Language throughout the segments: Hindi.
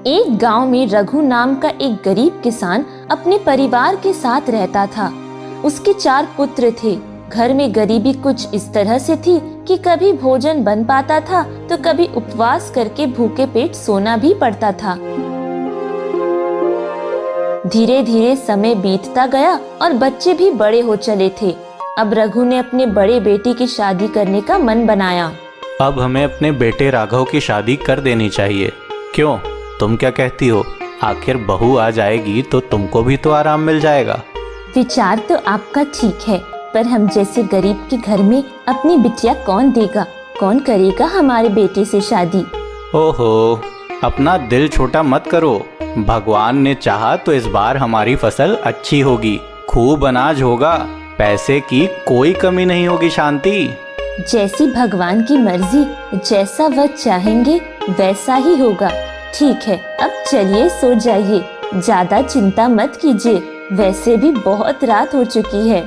एक गांव में रघु नाम का एक गरीब किसान अपने परिवार के साथ रहता था। उसके 4 पुत्र थे। घर में गरीबी कुछ इस तरह से थी कि कभी भोजन बन पाता था तो कभी उपवास करके भूखे पेट सोना भी पड़ता था। धीरे धीरे समय बीतता गया और बच्चे भी बड़े हो चले थे। अब रघु ने अपने बड़े बेटे की शादी करने का मन बनाया। अब हमें अपने बेटे राघव की शादी कर देनी चाहिए। क्यों, तुम क्या कहती हो? आखिर बहू आ जाएगी तो तुमको भी तो आराम मिल जाएगा। विचार तो आपका ठीक है, पर हम जैसे गरीब के घर में अपनी बिटिया कौन देगा? कौन करेगा हमारे बेटे से शादी? ओहो, अपना दिल छोटा मत करो। भगवान ने चाहा तो इस बार हमारी फसल अच्छी होगी, खूब अनाज होगा, पैसे की कोई कमी नहीं होगी। शांति। जैसी भगवान की मर्जी, जैसा वह चाहेंगे वैसा ही होगा। ठीक है, अब चलिए सो जाइए, ज्यादा चिंता मत कीजिए, वैसे भी बहुत रात हो चुकी है।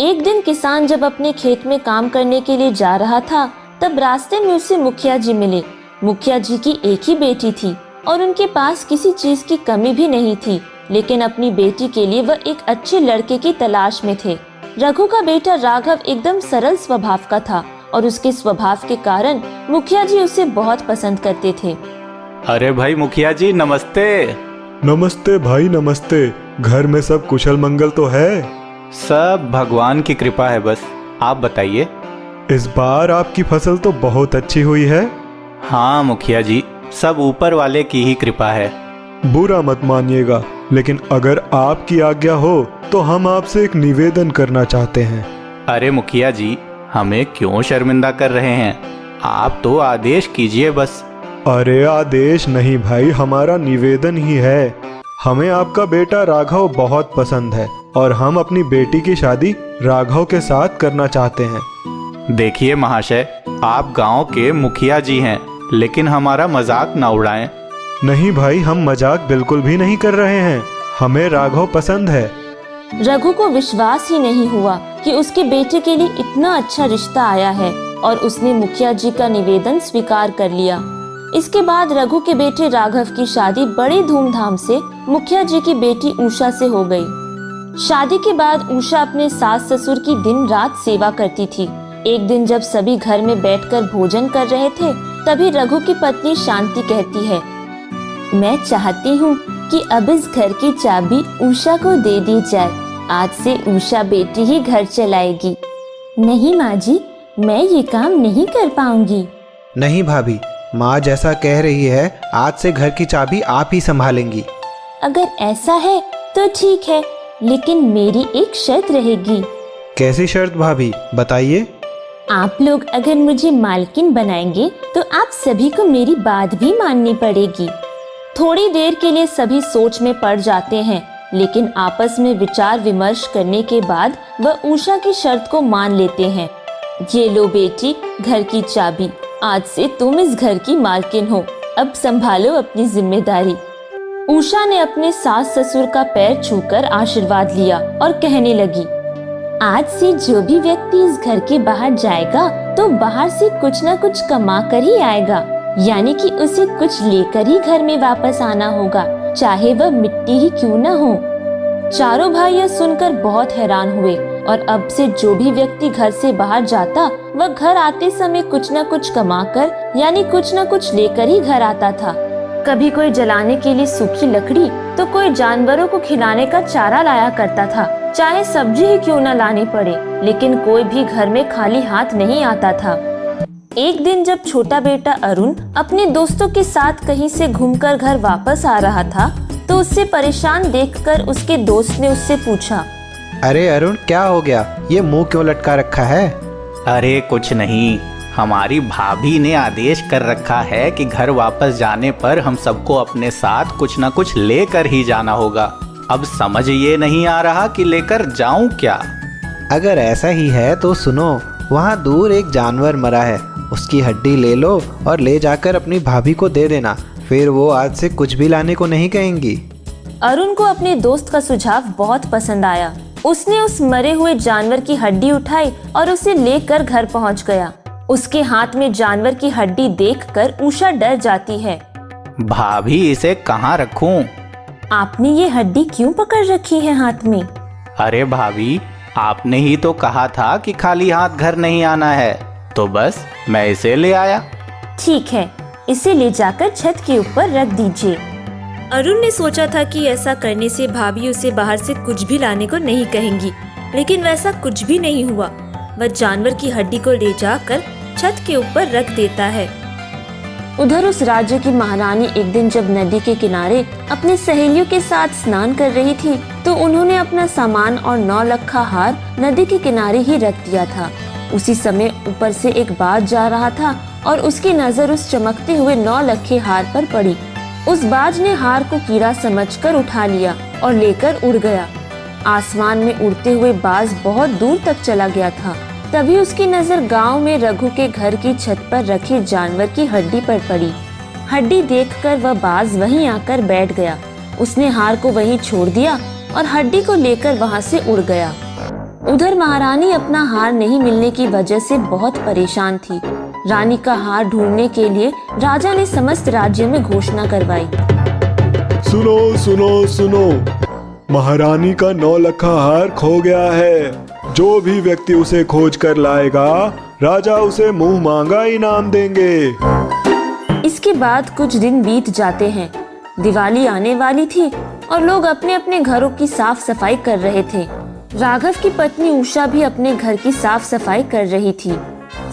एक दिन किसान जब अपने खेत में काम करने के लिए जा रहा था, तब रास्ते में उसे मुखिया जी मिले। मुखिया जी की एक ही बेटी थी और उनके पास किसी चीज की कमी भी नहीं थी, लेकिन अपनी बेटी के लिए वह एक अच्छे लड़के की तलाश में थे। रघु का बेटा राघव एकदम सरल स्वभाव का था और उसके स्वभाव के कारण मुखिया जी उसे बहुत पसंद करते थे। अरे भाई मुखिया जी, नमस्ते। नमस्ते भाई, नमस्ते। घर में सब कुशल मंगल तो है? सब भगवान की कृपा है, बस आप बताइए। इस बार आपकी फसल तो बहुत अच्छी हुई है। हाँ मुखिया जी, सब ऊपर वाले की ही कृपा है। बुरा मत मानिएगा, लेकिन अगर आपकी आज्ञा हो तो हम आपसे एक निवेदन करना चाहते हैं। अरे मुखिया जी, हमें क्यों शर्मिंदा कर रहे हैं? आप तो आदेश कीजिए बस। अरे आदेश नहीं भाई, हमारा निवेदन ही है। हमें आपका बेटा राघव बहुत पसंद है और हम अपनी बेटी की शादी राघव के साथ करना चाहते हैं। देखिए महाशय, आप गांव के मुखिया जी हैं, लेकिन हमारा मजाक ना उड़ाएं। नहीं भाई, हम मजाक बिल्कुल भी नहीं कर रहे हैं। हमें राघव पसंद है। रघु को विश्वास ही नहीं हुआ कि उसके बेटे के लिए इतना अच्छा रिश्ता आया है और उसने मुखिया जी का निवेदन स्वीकार कर लिया। इसके बाद रघु के बेटे राघव की शादी बड़े धूमधाम से मुखिया जी की बेटी उषा से हो गई। शादी के बाद उषा अपने सास ससुर की दिन रात सेवा करती थी। एक दिन जब सभी घर में बैठकर भोजन कर रहे थे, तभी रघु की पत्नी शांति कहती है, मैं चाहती हूँ कि अब इस घर की चाबी उषा को दे दी जाए। आज से उषा बेटी ही घर चलाएगी। नहीं माँ जी, मैं ये काम नहीं कर पाऊंगी। नहीं भाभी, माँ जैसा कह रही है, आज से घर की चाबी आप ही संभालेंगी। अगर ऐसा है तो ठीक है, लेकिन मेरी एक शर्त रहेगी। कैसी शर्त भाभी, बताइए। आप लोग अगर मुझे मालकिन बनाएंगे तो आप सभी को मेरी बात भी माननी पड़ेगी। थोड़ी देर के लिए सभी सोच में पड़ जाते हैं, लेकिन आपस में विचार विमर्श करने के बाद वह उषा की शर्त को मान लेते हैं। ये लो बेटी, घर की चाबी, आज से तुम इस घर की मालकिन हो। अब संभालो अपनी जिम्मेदारी। उषा ने अपने सास ससुर का पैर छूकर आशीर्वाद लिया और कहने लगी, आज से जो भी व्यक्ति इस घर के बाहर जाएगा तो बाहर से कुछ न कुछ कमा कर ही आएगा, यानी कि उसे कुछ लेकर ही घर में वापस आना होगा, चाहे वह मिट्टी ही क्यों न हो। चारों भाई यह सुनकर बहुत हैरान हुए और अब से जो भी व्यक्ति घर से बाहर जाता, वह घर आते समय कुछ न कुछ कमाकर, यानी कुछ न कुछ लेकर ही घर आता था। कभी कोई जलाने के लिए सूखी लकड़ी तो कोई जानवरों को खिलाने का चारा लाया करता था, चाहे सब्जी ही क्यों न लानी पड़े, लेकिन कोई भी घर में खाली हाथ नहीं आता था। एक दिन जब छोटा बेटा अरुण अपने दोस्तों के साथ कहीं से घूमकर घर वापस आ रहा था, तो उससे परेशान देखकर उसके दोस्त ने उससे पूछा, अरे अरुण, क्या हो गया? ये मुंह क्यों लटका रखा है? अरे कुछ नहीं, हमारी भाभी ने आदेश कर रखा है कि घर वापस जाने पर हम सबको अपने साथ कुछ न कुछ लेकर ही जाना होगा। अब समझ ये नहीं आ रहा कि लेकर जाऊं क्या। अगर ऐसा ही है तो सुनो, वहाँ दूर एक जानवर मरा है, उसकी हड्डी ले लो और ले जाकर अपनी भाभी को दे देना, फिर वो आज से कुछ भी लाने को नहीं कहेंगी। अरुण को अपने दोस्त का सुझाव बहुत पसंद आया। उसने उस मरे हुए जानवर की हड्डी उठाई और उसे लेकर घर पहुंच गया। उसके हाथ में जानवर की हड्डी देखकर उषा डर जाती है। भाभी इसे कहाँ रखूं? आपने ये हड्डी क्यों पकड़ रखी है हाथ में? अरे भाभी, आपने ही तो कहा था कि खाली हाथ घर नहीं आना है, तो बस मैं इसे ले आया। ठीक है, इसे ले जाकर छत के ऊपर रख दीजिए। अरुण ने सोचा था कि ऐसा करने से भाभी उसे बाहर से कुछ भी लाने को नहीं कहेंगी, लेकिन वैसा कुछ भी नहीं हुआ। वह जानवर की हड्डी को ले जाकर छत के ऊपर रख देता है। उधर उस राज्य की महारानी एक दिन जब नदी के किनारे अपनी सहेलियों के साथ स्नान कर रही थी, तो उन्होंने अपना सामान और 9 लखा हार नदी के किनारे ही रख दिया था। उसी समय ऊपर से एक बाज जा रहा था और उसकी नजर उस चमकते हुए 9 लखे हार पर पड़ी। उस बाज ने हार को कीड़ा समझकर उठा लिया और लेकर उड़ गया। आसमान में उड़ते हुए बाज बहुत दूर तक चला गया था। तभी उसकी नजर गांव में रघु के घर की छत पर रखे जानवर की हड्डी पर पड़ी। हड्डी देखकर वह बाज वहीं आकर बैठ गया। उसने हार को वहीं छोड़ दिया और हड्डी को लेकर वहां से उड़ गया। उधर महारानी अपना हार नहीं मिलने की वजह से बहुत परेशान थी। रानी का हार ढूंढने के लिए राजा ने समस्त राज्य में घोषणा करवाई। सुनो सुनो सुनो, महारानी का 9 लखा हार खो गया है। जो भी व्यक्ति उसे खोज कर लाएगा, राजा उसे मुंह मांगा इनाम देंगे। इसके बाद कुछ दिन बीत जाते हैं। दिवाली आने वाली थी और लोग अपने अपने घरों की साफ सफाई कर रहे थे। राघव की पत्नी उषा भी अपने घर की साफ सफाई कर रही थी।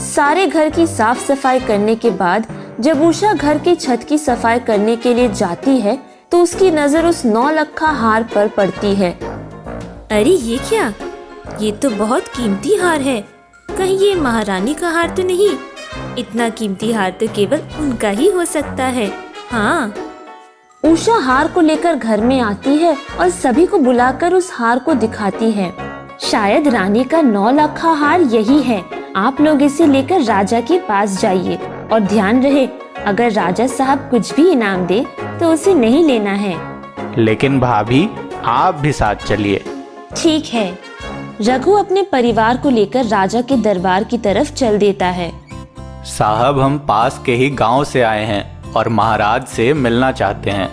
सारे घर की साफ सफाई करने के बाद जब उषा घर की छत की सफाई करने के लिए जाती है, तो उसकी नजर उस 9 लखा हार पर पड़ती है। अरे ये क्या? ये तो बहुत कीमती हार है। कहीं ये महारानी का हार तो नहीं? इतना कीमती हार तो केवल उनका ही हो सकता है। हाँ। उषा हार को लेकर घर में आती है और सभी को बुलाकर उस हार को दिखाती है। शायद रानी का 9 लखा हार यही है। आप लोग इसे लेकर राजा के पास जाइए और ध्यान रहे, अगर राजा साहब कुछ भी इनाम दे तो उसे नहीं लेना है। लेकिन भाभी, आप भी साथ चलिए। ठीक है। रघु अपने परिवार को लेकर राजा के दरबार की तरफ चल देता है। साहब, हम पास के ही गांव से आए हैं और महाराज से मिलना चाहते हैं।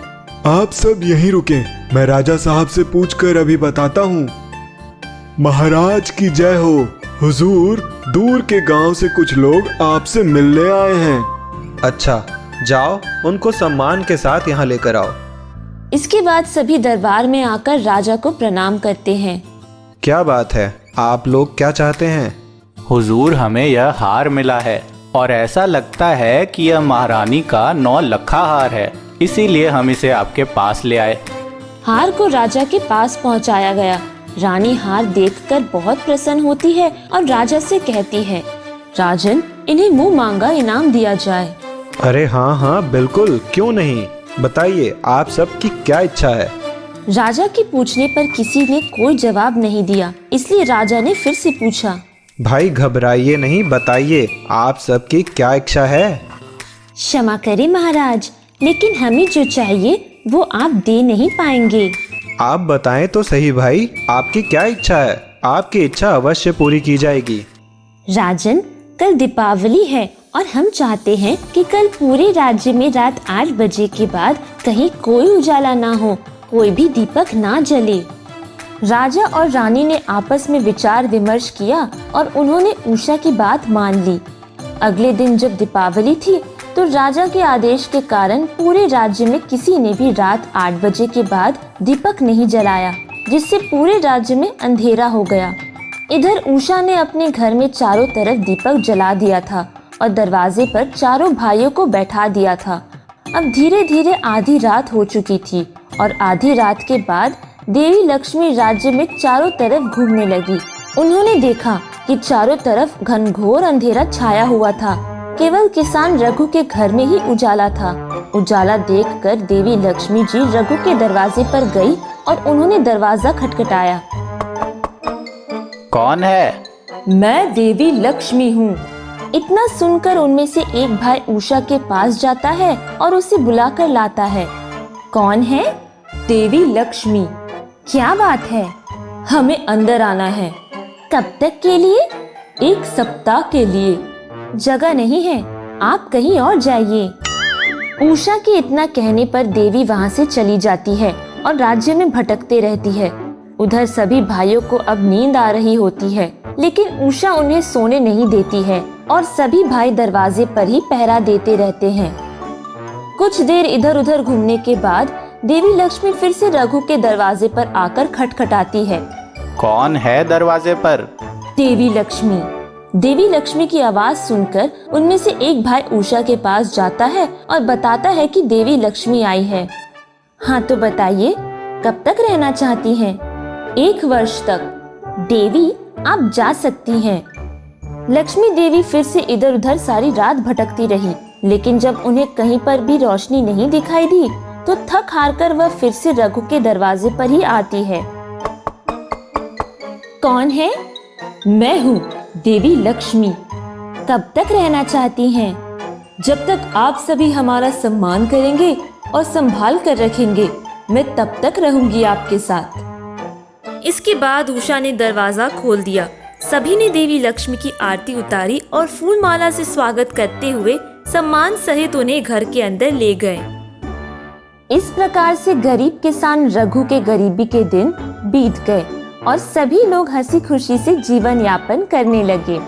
आप सब यहीं रुकें, मैं राजा साहब से पूछकर अभी बताता हूँ। महाराज की जय हो। हुजूर, दूर के गांव से कुछ लोग आपसे मिलने आए हैं। अच्छा, जाओ उनको सम्मान के साथ यहाँ लेकर आओ। इसके बाद सभी दरबार में आकर राजा को प्रणाम करते हैं। क्या बात है, आप लोग क्या चाहते हैं? हुजूर, हमें यह हार मिला है और ऐसा लगता है कि यह महारानी का 9 लखा हार है, इसीलिए हम इसे आपके पास ले आए। हार को राजा के पास पहुंचाया गया। रानी हार देखकर बहुत प्रसन्न होती है और राजा से कहती है, राजन, इन्हें मुंह मांगा इनाम दिया जाए। अरे हाँ हाँ बिल्कुल, क्यों नहीं, बताइए आप सबकी क्या इच्छा है? राजा के पूछने पर किसी ने कोई जवाब नहीं दिया, इसलिए राजा ने फिर से पूछा। भाई घबराइए नहीं, बताइए आप सबकी क्या इच्छा है? क्षमा करें महाराज, लेकिन हमें जो चाहिए वो आप दे नहीं पाएंगे। आप बताएं तो सही भाई, आपकी क्या इच्छा है? आपकी इच्छा अवश्य पूरी की जाएगी। राजन, कल दीपावली है और हम चाहते हैं कि कल पूरे राज्य में रात 8 बजे के बाद कहीं कोई उजाला ना हो, कोई भी दीपक ना जले। राजा और रानी ने आपस में विचार विमर्श किया और उन्होंने उषा की बात मान ली। अगले दिन जब दीपावली थी, तो राजा के आदेश के कारण पूरे राज्य में किसी ने भी रात 8 बजे के बाद दीपक नहीं जलाया, जिससे पूरे राज्य में अंधेरा हो गया। इधर उषा ने अपने घर में चारों तरफ दीपक जला दिया था और दरवाजे पर चारों भाइयों को बैठा दिया था। अब धीरे धीरे आधी रात हो चुकी थी और आधी रात के बाद देवी लक्ष्मी राज्य में चारों तरफ घूमने लगी। उन्होंने देखा कि चारों तरफ घनघोर अंधेरा छाया हुआ था, केवल किसान रघु के घर में ही उजाला था। उजाला देखकर देवी लक्ष्मी जी रघु के दरवाजे पर गई और उन्होंने दरवाजा खटखटाया। कौन है? मैं देवी लक्ष्मी हूँ। इतना सुनकर उनमें से एक भाई उषा के पास जाता है और उसे बुलाकर लाता है। कौन है? देवी लक्ष्मी। क्या बात है? हमें अंदर आना है। कब तक के लिए? 1 सप्ताह के लिए। जगह नहीं है, आप कहीं और जाइए। उषा के इतना कहने पर देवी वहाँ से चली जाती है और राज्य में भटकते रहती है। उधर सभी भाइयों को अब नींद आ रही होती है, लेकिन उषा उन्हें सोने नहीं देती है और सभी भाई दरवाजे पर ही पहरा देते रहते हैं। कुछ देर इधर उधर घूमने के बाद देवी लक्ष्मी फिर से रघु के दरवाजे पर आकर खटखटाती है। कौन है दरवाजे पर? देवी लक्ष्मी। देवी लक्ष्मी की आवाज सुनकर उनमें से एक भाई उषा के पास जाता है और बताता है कि देवी लक्ष्मी आई है। हाँ तो बताइए, कब तक रहना चाहती हैं? 1 वर्ष तक। देवी आप जा सकती हैं। लक्ष्मी देवी फिर से इधर उधर सारी रात भटकती रही, लेकिन जब उन्हें कहीं पर भी रोशनी नहीं दिखाई दी तो थक हार कर वह फिर से रघु के दरवाजे पर ही आती है। कौन है? मैं हूँ देवी लक्ष्मी। कब तक रहना चाहती हैं? जब तक आप सभी हमारा सम्मान करेंगे और संभाल कर रखेंगे, मैं तब तक रहूंगी आपके साथ। इसके बाद उषा ने दरवाजा खोल दिया। सभी ने देवी लक्ष्मी की आरती उतारी और फूल माला से स्वागत करते हुए सम्मान सहित उन्हें घर के अंदर ले गए। इस प्रकार से गरीब किसान रघु के गरीबी के दिन बीत गए और सभी लोग हंसी खुशी से जीवन यापन करने लगे।